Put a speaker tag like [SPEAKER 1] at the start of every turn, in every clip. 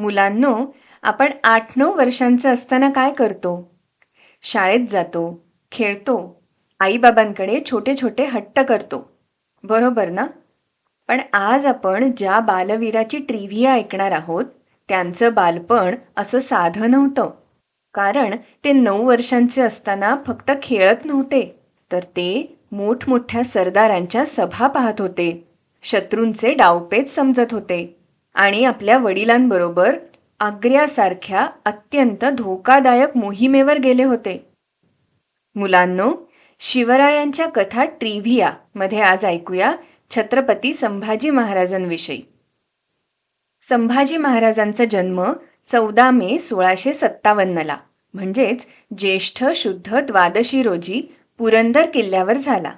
[SPEAKER 1] मुलांनो, आपण 8-9 वर्षांचे असताना काय करतो? शाळेत जातो, खेळतो, आईबाबांकडे छोटे छोटे हट्ट करतो. बरोबर ना? पण आज आपण ज्या बालवीराची ट्रिव्हिया ऐकणार आहोत, त्यांचं बालपण असं साधं नव्हतं. कारण ते 9 वर्षांचे असताना फक्त खेळत नव्हते, तर ते मोठमोठ्या सरदारांच्या सभा पाहत होते, शत्रूंचे डावपेच समजत होते आणि आपल्या वडिलांबरोबर आग्र्यासारख्या अत्यंत धोकादायक मोहिमेवर गेले होते. मुलांनो, शिवरायांच्या कथा ट्रिव्हिया मध्ये आज ऐकूया छत्रपती संभाजी महाराजांविषयी. संभाजी महाराजांचा जन्म 14 मे 1657 म्हणजेच ज्येष्ठ शुद्ध द्वादशी रोजी पुरंदर किल्ल्यावर झाला.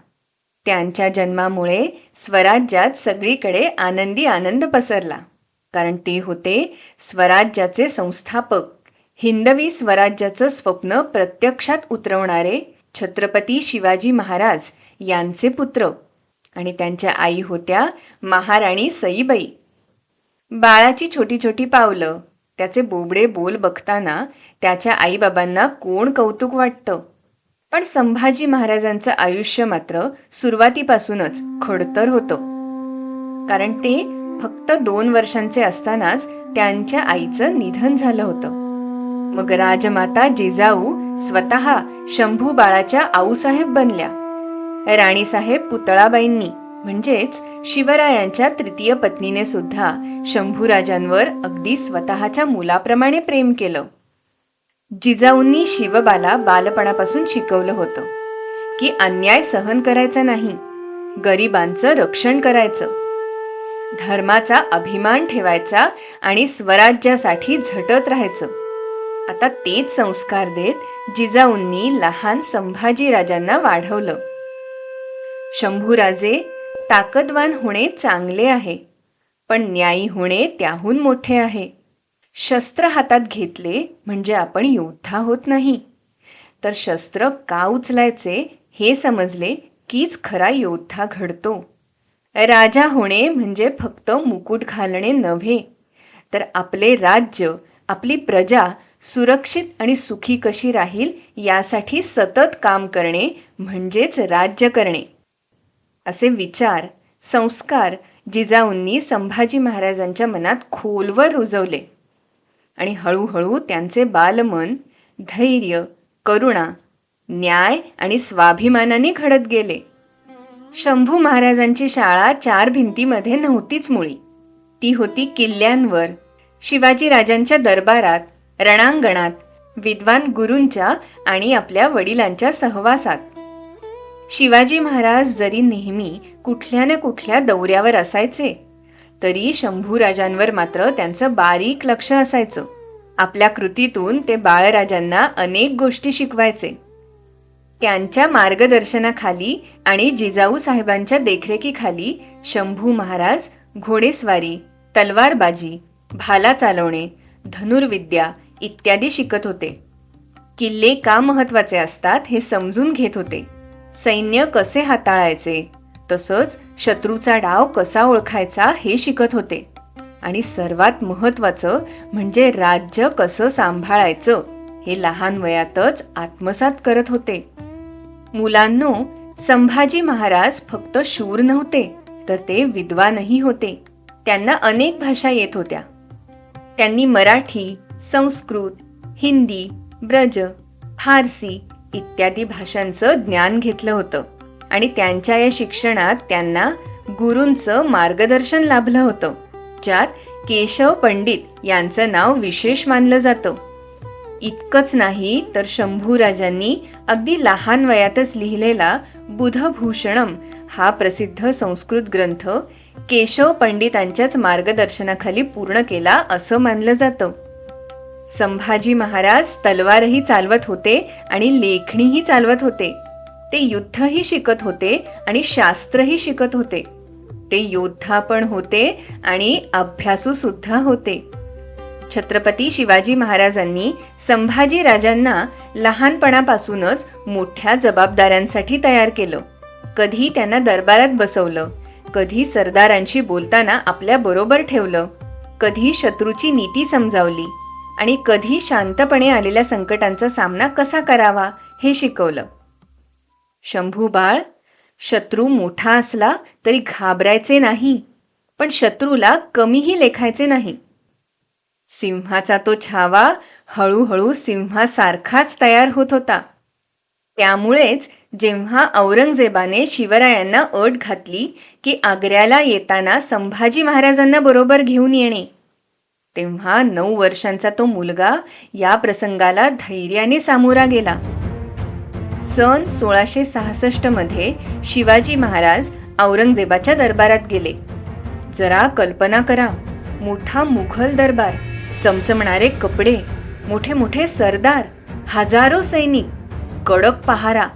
[SPEAKER 1] त्यांच्या जन्मामुळे स्वराज्यात सगळीकडे आनंदी आनंद पसरला, कारण ते होते स्वराज्याचे संस्थापक, हिंदवी स्वराज्याचं स्वप्न प्रत्यक्षात उतरवणारे छत्रपती शिवाजी महाराज यांचे पुत्र. आणि त्यांच्या आई होत्या महाराणी सईबाई. बाळाची छोटी छोटी पावलं, त्याचे बोबडे बोल बघताना त्याच्या आईबाबांना कोण कौतुक वाटतं. पण संभाजी महाराजांचं आयुष्य मात्र सुरुवातीपासूनच खडतर होतं, कारण ते फक्त 2 वर्षांचे असतानाच त्यांच्या आईचं निधन झालं होतं. मग राजमाता जिजाऊ स्वतः शंभू बाळाच्या आऊसाहेब बनल्या. राणीसाहेब पुतळाबाईंनी म्हणजेच शिवरायांच्या तृतीय पत्नीने सुद्धा शंभूराजांवर अगदी स्वतःच्या मुलाप्रमाणे प्रेम केलं. जिजाऊंनी शिवबाला बालपणापासून शिकवलं होतं की अन्याय सहन करायचा नाही, गरिबांचं रक्षण करायचं, धर्माचा अभिमान ठेवायचा आणि स्वराज्यासाठी झटत राहायचं. आता तेच संस्कार देत जिजाऊंनी लहान संभाजीराजांना वाढवलं. शंभूराजे, ताकदवान होणे चांगले आहे, पण न्यायी होणे त्याहून मोठे आहे. शस्त्र हातात घेतले म्हणजे आपण योद्धा होत नाही, तर शस्त्र का उचलायचे हे समजले कीच खरा योद्धा घडतो. राजा होणे म्हणजे फक्त मुकुट घालणे नव्हे, तर आपले राज्य, आपली प्रजा सुरक्षित आणि सुखी कशी राहील यासाठी सतत काम करणे म्हणजेच राज्य करणे. असे विचार, संस्कार जिजाऊंनी संभाजी महाराजांच्या मनात खोलवर रुजवले आणि हळूहळू त्यांचे बालमन धैर्य, करुणा, न्याय आणि स्वाभिमानाने घडत गेले. शंभू महाराजांची शाळा 4 भिंतीमध्ये नव्हतीच मुळी. ती होती किल्ल्यांवर, शिवाजी राजांच्या दरबारात, रणांगणात, विद्वान गुरूंच्या आणि आपल्या वडिलांच्या सहवासात. शिवाजी महाराज जरी नेहमी कुठल्या ना कुठल्या दौऱ्यावर असायचे, तरी शंभूराजांवर मात्र त्यांचं बारीक लक्ष असायचं. आपल्या कृतीतून ते बाळराजांना अनेक गोष्टी शिकवायचे. त्यांच्या मार्गदर्शनाखाली आणि जिजाऊ साहेबांच्या देखरेखीखाली शंभू महाराज घोडेस्वारी, तलवारबाजी, भाला चालवणे, धनुर्विद्या इत्यादी शिकत होते. किल्ले का महत्वाचे असतात हे समजून घेत होते. सैन्य कसे हाताळायचे, तसंच शत्रूचा डाव कसा ओळखायचा हे शिकत होते. आणि सर्वात महत्वाचं म्हणजे राज्य कसं सांभाळायचं हे लहान वयातच आत्मसात करत होते. मुलांनो, संभाजी महाराज फक्त शूर नव्हते, तर ते विद्वानही होते. त्यांना अनेक भाषा येत होत्या. त्यांनी मराठी, संस्कृत, हिंदी, ब्रज, फारसी इत्यादी भाषांचं ज्ञान घेतलं होतं आणि त्यांच्या या शिक्षणात त्यांना गुरूंचं मार्गदर्शन लाभलं होतं, ज्यात केशव पंडित यांचं नाव विशेष मानलं जातं. इतकंच नाही तर शंभूराजांनी अगदी लहान वयातच लिहिलेला बुधभूषणम हा प्रसिद्ध संस्कृत ग्रंथ केशव पंडितांच्याच मार्गदर्शनाखाली पूर्ण केला असं मानलं जातं. संभाजी महाराज तलवारही चालवत होते आणि लेखणीही चालवत होते. ते युद्धही शिकत होते आणि शास्त्रही शिकत होते. ते योद्धा पण होते आणि अभ्यासू सुद्धा होते. छत्रपती शिवाजी महाराजांनी संभाजी राजांना लहानपणापासूनच मोठ्या जबाबदाऱ्यांसाठी तयार केलं. कधी त्यांना दरबारात बसवलं, कधी सरदारांशी बोलताना आपल्या बरोबर ठेवलं, कधी शत्रूची नीती समजावली आणि कधी शांतपणे आलेल्या संकटांचा सामना कसा करावा हे शिकवलं. शंभू बाळ, शत्रू मोठा असला तरी घाबरायचे नाही, पण शत्रूला कमीही लेखायचे नाही. सिंहाचा तो छावा हळूहळू सिंहासारखाच तयार होत होता. त्यामुळेच जेव्हा औरंगजेबाने शिवरायांना अट घातली की आग्र्याला येताना संभाजी महाराजांना बरोबर घेऊन येणे, तेव्हा 9 वर्षांचा तो मुलगा या प्रसंगाला धैर्याने सामोरा गेला. सन 1666 मध्ये शिवाजी महाराज औरंगजेबाच्या दरबारात गेले. जरा कल्पना करा, मोठा मुघल दरबार, चमचमणारे कपडे, मोठे मोठे सरदार, हजारो सैनिक, कडक पहारा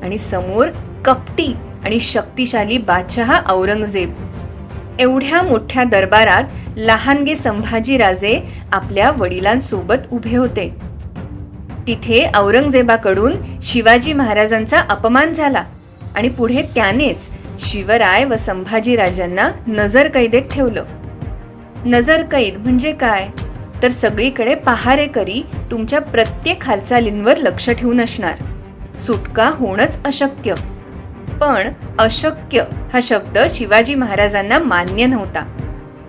[SPEAKER 1] आणि समोर कपटी आणि शक्तिशाली बादशहा औरंगजेब. एवढ्या मोठ्या दरबारात लहानगे संभाजीराजे आपल्या वडिलांसोबत उभे होते. तिथे औरंगजेबाकडून शिवाजी महाराजांचा अपमान झाला आणि पुढे त्यानेच शिवराय व संभाजीराजांना नजरकैदेत ठेवलं. नजरकैद म्हणजे काय? तर सगळीकडे पहारेकरी तुमच्या प्रत्येक हालचालींवर लक्ष ठेवून असणार. सुटका होणंच अशक्य. पण अशक्य हा शब्द शिवाजी महाराजांना मान्य नव्हता.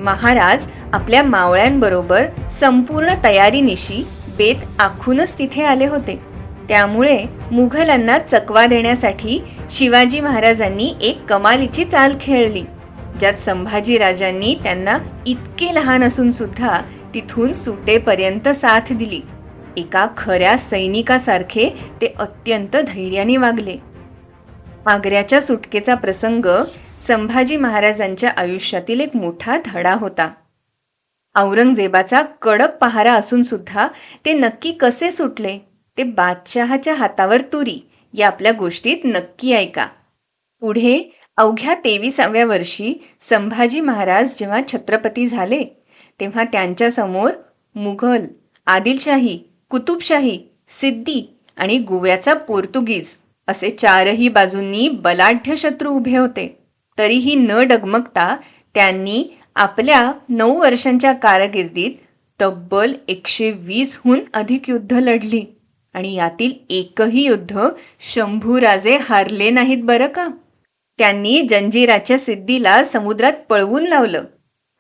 [SPEAKER 1] महाराज आपल्या मावळ्यांबरोबर संपूर्ण तयारीनिशी बेत आखूनच तिथे आले होते. त्यामुळे मुघलांना चकवा देण्यासाठी शिवाजी महाराजांनी एक कमालीची चाल खेळली, ज्यात संभाजीराजांनी त्यांना इतके लहान असून सुद्धा तिथून सुटेपर्यंत साथ दिली. एका खऱ्या सैनिकासारखे ते अत्यंत धैर्याने वागले. आग्र्याच्या सुटकेचा प्रसंग संभाजी महाराजांच्या आयुष्यातील एक मोठा धडा होता. औरंगजेबाचा कडक पहारा असून सुद्धा ते नक्की कसे सुटले ते बादशहाच्या हातावर तुरी या आपल्या गोष्टीत नक्की ऐका. पुढे अवघ्या 23व्या वर्षी संभाजी महाराज जेव्हा छत्रपती झाले, तेव्हा त्यांच्यासमोर मुघल, आदिलशाही, कुतुबशाही, सिद्दी आणि गोव्याचा पोर्तुगीज असे 4ही बाजूंनी बलाढ्य शत्रू उभे होते. तरीही न डगमगता त्यांनी आपल्या 9 वर्षांच्या कारकिर्दीत तब्बल 120हून अधिक युद्ध लढली आणि यातील एकही युद्ध शंभूराजे हारले नाहीत बरं का. त्यांनी जंजिराच्या सिद्दीला समुद्रात पळवून लावलं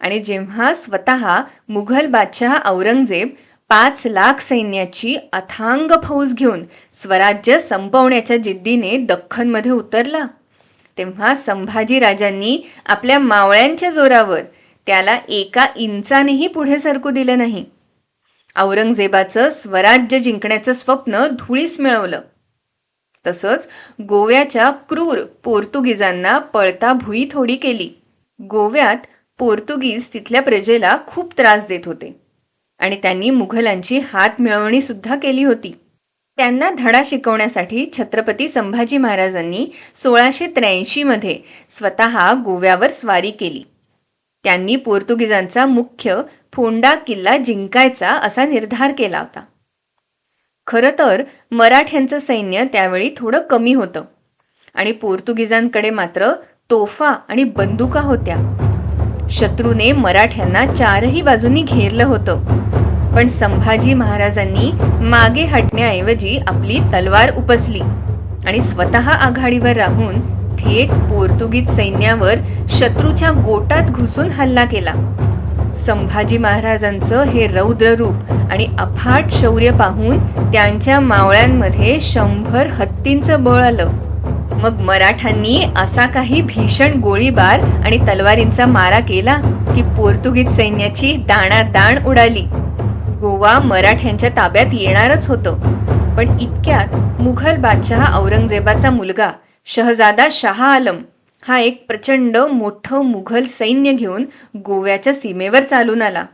[SPEAKER 1] आणि जेव्हा स्वतः मुघल बादशहा औरंगजेब 5 लाख सैन्याची अथांग फौज घेऊन स्वराज्य संपवण्याच्या जिद्दीने दख्खनमध्ये उतरला, तेव्हा संभाजीराजांनी आपल्या मावळ्यांच्या जोरावर त्याला 1 इंचानेही पुढे सरकू दिलं नाही. औरंगजेबाचं स्वराज्य जिंकण्याचं स्वप्न धुळीस मिळवलं. तसंच गोव्याच्या क्रूर पोर्तुगीजांना पळता भुई थोडी केली. गोव्यात पोर्तुगीज तिथल्या प्रजेला खूप त्रास देत होते आणि त्यांनी मुघलांची हात मिळवणी सुद्धा केली होती. त्यांना धडा शिकवण्यासाठी छत्रपती संभाजी महाराजांनी 1683 मध्ये स्वतः गोव्यावर स्वारी केली. त्यांनी पोर्तुगीजांचा मुख्य फोंडा किल्ला जिंकायचा असा निर्धार केला होता. खरं तर मराठ्यांचं सैन्य त्यावेळी थोडं कमी होतं आणि पोर्तुगीजांकडे मात्र तोफा आणि बंदुका होत्या. शत्रूने मराठ्यांना 4ही बाजूंनी घेरलं होतं, पण संभाजी महाराजांनी मागे हटण्याऐवजी आपली तलवार उपसली आणि स्वतः आघाडीवर राहून थेट पोर्तुगीज सैन्यावर शत्रूच्या गोटात घुसून हल्ला केला. संभाजी महाराजांचं हे रौद्र रूप आणि अफाट शौर्य पाहून त्यांच्या मावळ्यांमध्ये 100 हत्तींचं बळ आलं. मग मराठ्यांनी असा काही भीषण गोळीबार आणि तलवारींचा मारा केला की पोर्तुगीज सैन्याची दाणादाण उडाली. गोवा मराठ्यांच्या ताब्यात येणारच होतं, पण इतक्यात मुघल बादशहा औरंगजेबाचा मुलगा शहजादा शाह आलम हा एक प्रचंड मोठं मुघल सैन्य घेऊन गोव्याच्या सीमेवर चालून आला.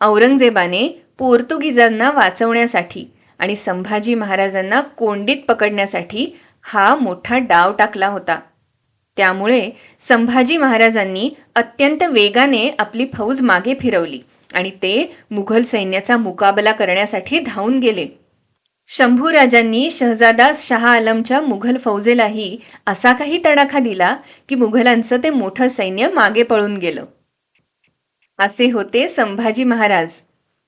[SPEAKER 1] औरंगजेबाने पोर्तुगीजांना वाचवण्यासाठी आणि संभाजी महाराजांना कोंडीत पकडण्यासाठी हा मोठा डाव टाकला होता. त्यामुळे संभाजी महाराजांनी अत्यंत वेगाने आपली फौज मागे फिरवली आणि ते मुघल सैन्याचा मुकाबला करण्यासाठी धावून गेले. शंभूराजांनी शहजादा शाह आलमच्या मुघल फौजेलाही असा काही तडाखा दिला की मुघलांचं ते मोठं सैन्य मागे पळून गेलं. असे होते संभाजी महाराज,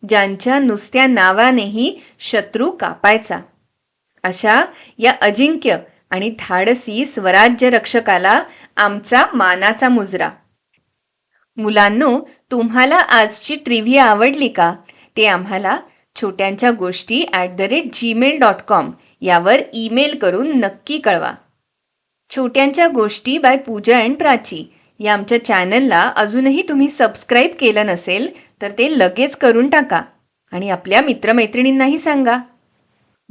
[SPEAKER 1] ज्यांच्या नुसत्या नावानेही शत्रू कापायचा. अशा या अजिंक्य आणि धाडसी स्वराज्य रक्षकाला आमचा मानाचा मुजरा. मुलांनो, तुम्हाला आजची ट्रिव्हिया आवडली का? ते आम्हाला छोट्यांच्या गोष्टी @gmail.com यावर ईमेल करून नक्की कळवा. छोट्यांच्या गोष्टी बाय पूजा अँड प्राची या आमच्या चॅनलला अजूनही तुम्ही सबस्क्राईब केलं नसेल तर ते लगेच करून टाका आणि आपल्या मित्रमैत्रिणींनाही सांगा.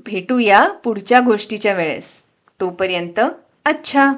[SPEAKER 1] भेटूया पुढच्या गोष्टीच्या वेळेस. तोपर्यंत अच्छा.